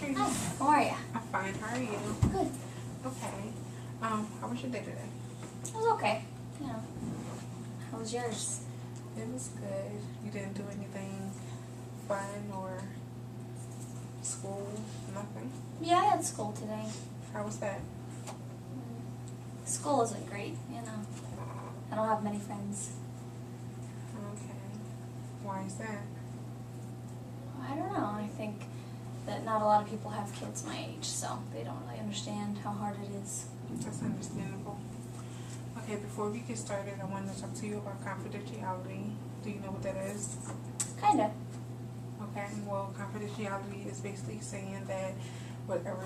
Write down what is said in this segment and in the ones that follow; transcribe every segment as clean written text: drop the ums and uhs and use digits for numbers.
Pertrice. Hi, how are you? I'm fine. How are you? Good. Okay. How was your day today? It was okay. You know. How was yours? It was good. You didn't do anything fun or school? Nothing? Yeah, I had school today. How was that? School isn't great, you know. I don't have many friends. Okay. Why is that? I don't know. I think that not a lot of people have kids my age, so they don't really understand how hard it is. That's understandable. Okay, before we get started, I wanted to talk to you about confidentiality. Do you know what that is? Kinda. Okay, well, confidentiality is basically saying that whatever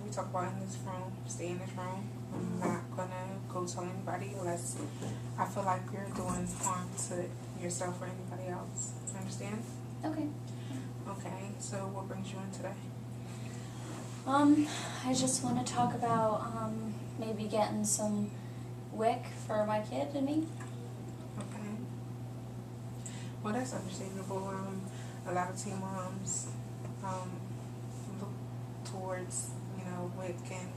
we talk about in this room, stay in this room. I'm not gonna go tell anybody unless I feel like you're doing harm to yourself or anybody else. Understand? Okay. Okay, so what brings you in today? I just want to talk about maybe getting some WIC for my kid and me. Okay. Well, that's understandable. A lot of teen moms look towards, WIC and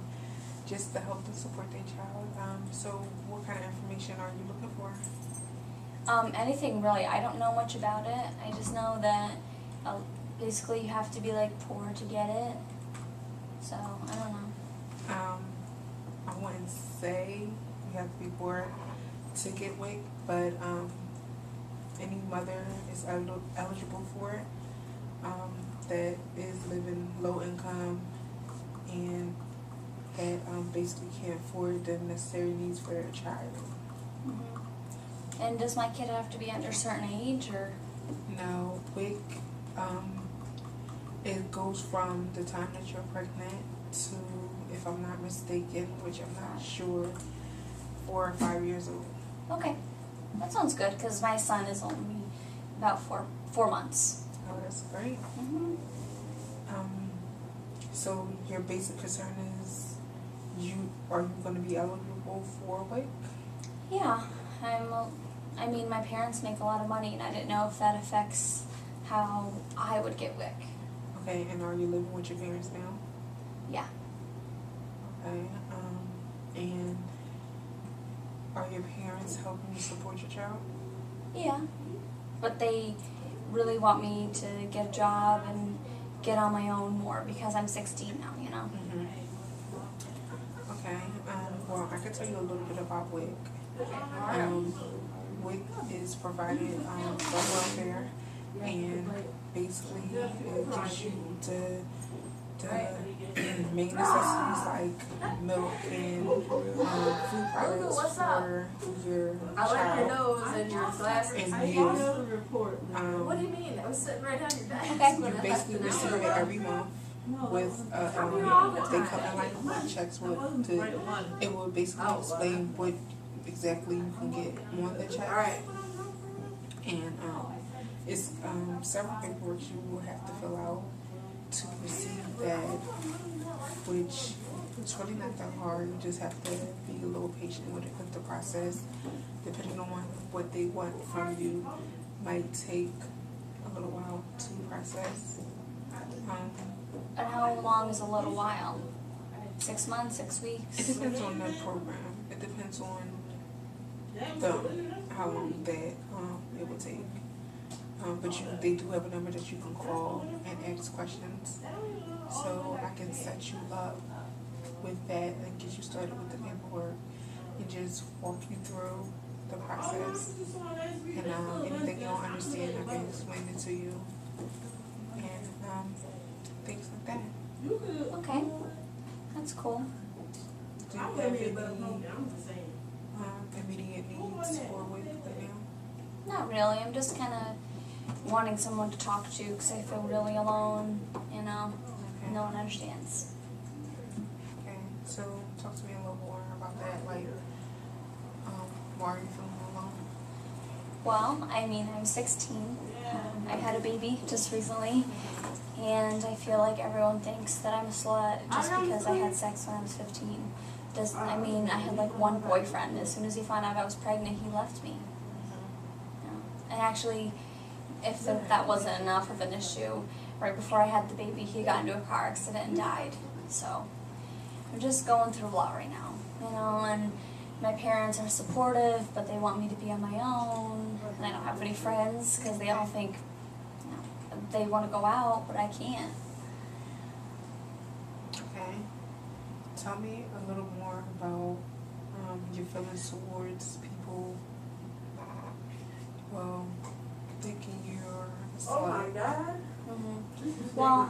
just to help them support their child. So what kind of information are you looking for? Anything really. I don't know much about it. I just know that basically you have to be like poor to get it. So I don't know. I wouldn't say you have to be poor to get WIC, but any mother is eligible for it that is living low income and that basically can't afford the necessary needs for their child. Mm-hmm. And does my kid have to be under a certain age, or? No, WIC, it goes from the time that you're pregnant to, if I'm not mistaken, which I'm not sure, 4 or 5 years old. Okay, that sounds good, because my son is only about four months. Oh, that's great. Mm-hmm. So your basic concern is, are you going to be eligible for WIC? Yeah, I mean, my parents make a lot of money, and I didn't know if that affects how I would get WIC. Okay, and are you living with your parents now? Yeah. Okay, and are your parents helping you support your child? Yeah, but they really want me to get a job and get on my own more because I'm 16 now, you know? Mm-hmm. Okay, well, I can tell you a little bit about WIC. WIC is provided from welfare, and basically it gives you the main necessities like milk and food products for your child. I like your nose and your glasses. And you what do you mean? I was sitting right on your back. Okay. You basically receive it every month with they come in like blood checks with it will basically explain what exactly you can get on the check. Alright. And it's several paperwork you will have to fill out to receive that, which it's really not that hard. You just have to be a little patient with it, with the process. Depending on what they want from you, might take a little while to process. And how long is a little while? 6 months, 6 weeks? It depends on the program. It depends on how long that it will take. But they do have a number that you can call and ask questions. So I can set you up with that and get you started with the paperwork and just walk you through the process. And anything you don't understand, I can explain it to you. And things like that. Okay, that's cool. Do you have any immediate needs for WIC right now? Not really, I'm just kind of wanting someone to talk to because I feel really alone, you know? Okay. No one understands. Okay, so talk to me a little more about that. Like, why are you feeling alone? Well, I mean, I'm 16. I had a baby just recently, and I feel like everyone thinks that I'm a slut just because I had sex when I was 15. I mean, I had like one boyfriend. As soon as he found out I was pregnant, he left me. You know? And actually, if that wasn't enough of an issue, right before I had the baby, he got into a car accident and died. So I'm just going through a lot right now, you know, and my parents are supportive, but they want me to be on my own, and I don't have any friends because they all think, you know, they want to go out, but I can't. Okay. Tell me a little more about your feelings towards people, well, thinking you're a slut. Oh my God. Well,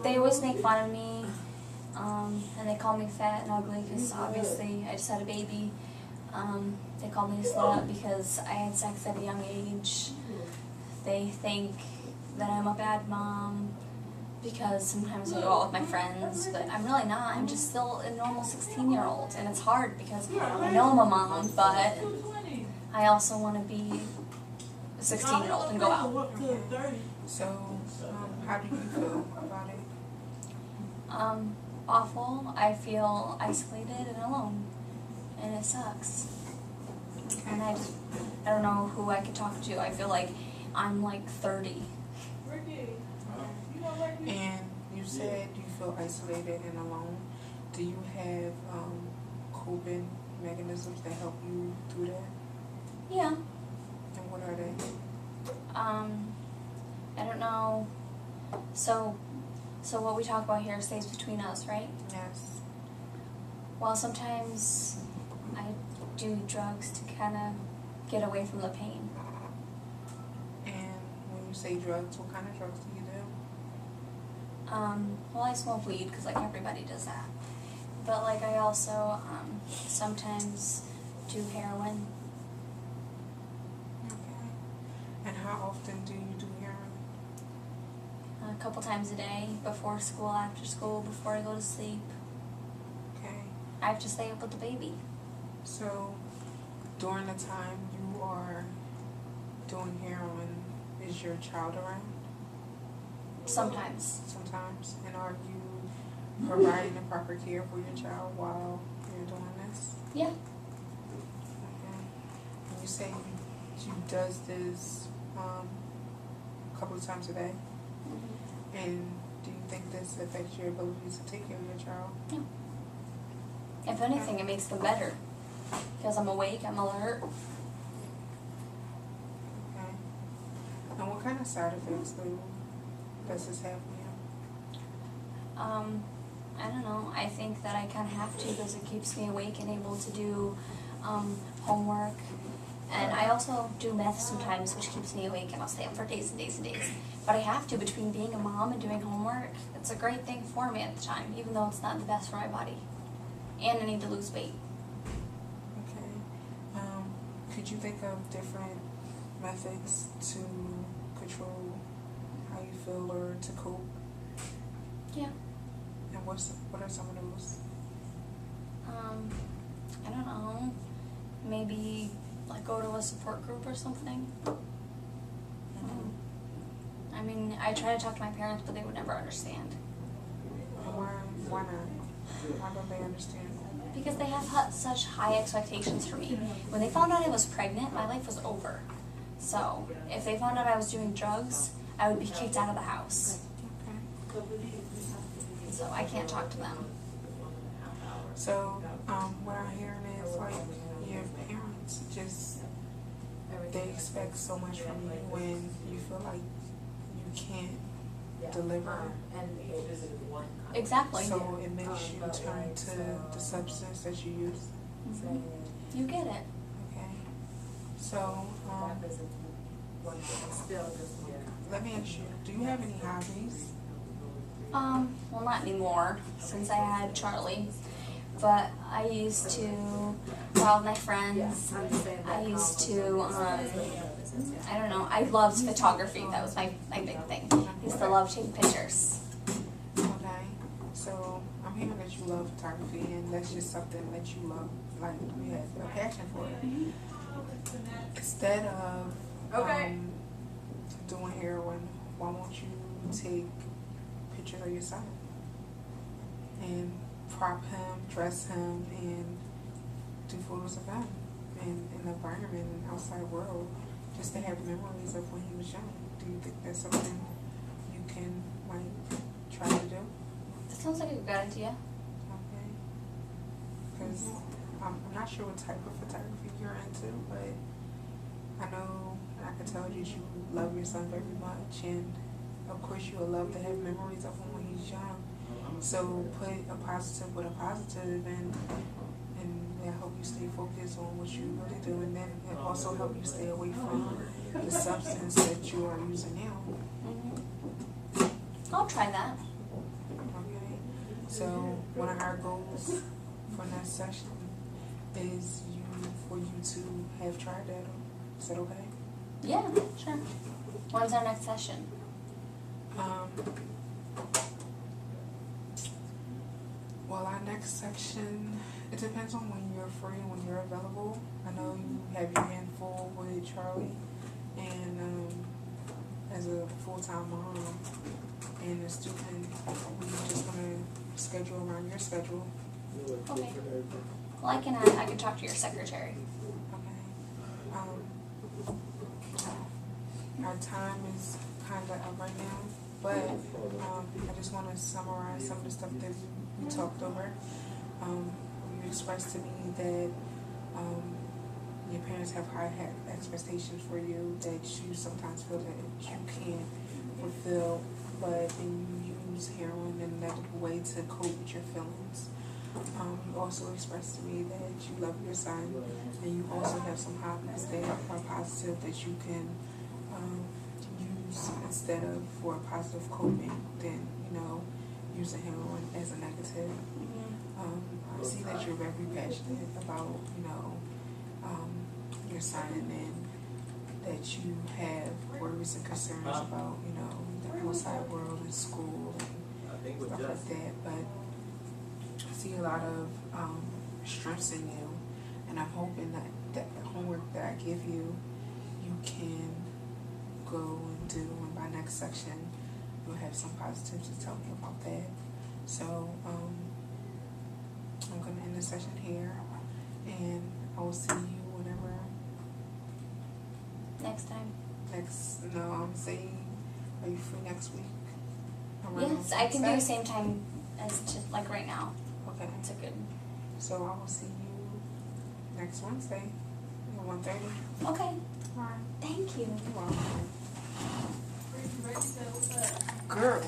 they always make fun of me, and they call me fat and ugly because obviously I just had a baby. They call me a slut because I had sex at a young age. They think that I'm a bad mom because sometimes I go out with my friends, but I'm really not. I'm just still a normal 16-year-old, and it's hard because I know I'm a mom, but I also want to be a 16-year-old and go out. So, how do you feel about it? Awful. I feel isolated and alone, and it sucks. And I don't know who I could talk to. I feel like I'm like 30. And you said you feel isolated and alone. Do you have coping mechanisms that help you through that? Yeah. And what are they? I don't know. So what we talk about here stays between us, right? Yes. Well, sometimes I do drugs to kind of get away from the pain. And when you say drugs, what kind of drugs do you do? Well, I smoke weed because like everybody does that. But like I also sometimes do heroin. Okay. And how often do you do heroin? A couple times a day, before school, after school, before I go to sleep. Okay. I have to stay up with the baby. So, during the time you are doing heroin, is your child around? Sometimes. Sometimes. And are you providing the proper care for your child while you're doing this? Yeah. Okay. And you say you does this a couple of times a day? Mm-hmm. And do you think this affects your ability to take care of your child? No. If anything, it makes them better. Because I'm awake, I'm alert. Okay. And what kind of side effects does this have for you? I don't know. I think that I kind of have to because it keeps me awake and able to do homework. And I also do meth sometimes, which keeps me awake, and I'll stay up for days and days and days. But I have to, between being a mom and doing homework. It's a great thing for me at the time, even though it's not the best for my body. And I need to lose weight. Okay. Could you think of different methods to control how you feel or to cope? Yeah. And what are some of those? I don't know. Maybe like go to a support group or something. I mean, I try to talk to my parents, but they would never understand. And why not? Why don't they understand? Because they have such high expectations for me. When they found out I was pregnant, my life was over. So, if they found out I was doing drugs, I would be kicked out of the house. Okay. So I can't talk to them. So, what I'm hearing is like your parents just, they expect so much from you when you feel like you can't deliver. Exactly. So it makes you turn to the substance that you use. You get it. Okay. So, let me ask you, do you have any hobbies? Well, not anymore, since I had Charlie. But I used to go out with my friends. I used to, I don't know, I loved photography. That was my big thing. I used to love taking pictures. Okay. So, I'm hearing that you love photography, and that's just something that you love, like you have a passion for it. Instead of doing heroin, why won't you take pictures of your son and prop him, dress him, and do photos of him in the environment and outside world, just to have memories of when he was young? Do you think that's something you can might try to do? That sounds like a good idea. Okay. Because I'm not sure what type of photography you're into, but I know and I can tell that you love your son very much, and of course you will love to have memories of him when he's young. So put a positive with a positive, and I hope you stay focused on what you really do, and then it also help you stay away from the substance that you are using now. I'll try that. Okay. So one of our goals for next session is for you to have tried that. Is that okay? Yeah, sure. When's our next session? Well, our next section, it depends on when you're free and when you're available. I know you have your hand full with Charlie, and as a full-time mom and a student, we're just gonna schedule around your schedule. Okay. Well, I can talk to your secretary. Okay. Our time is kind of up right now, but I just want to summarize some of the stuff that we talked over. You expressed to me that your parents have high expectations for you, that you sometimes feel that you can't fulfill, but then you use heroin in a negative way to cope with your feelings. You also expressed to me that you love your son, and you also have some hobbies that are positive that you can use instead of for a positive coping than, using heroin as a negative. I see that you're very passionate about, your son, and that you have worries and concerns about, the outside world and school and stuff like that. But I see a lot of strengths in you, and I'm hoping that the homework that I give you, you can go and do, and by next section, you'll have some positives to tell me about that. So, I'm going to end the session here, and I will see you whenever. Next time. I'm saying, are you free next week? Yes, I can do the same time as like right now. Okay. That's a good. So I will see you next Wednesday at 1:30. Okay. All right. Thank you. You're welcome. What's up? Girl.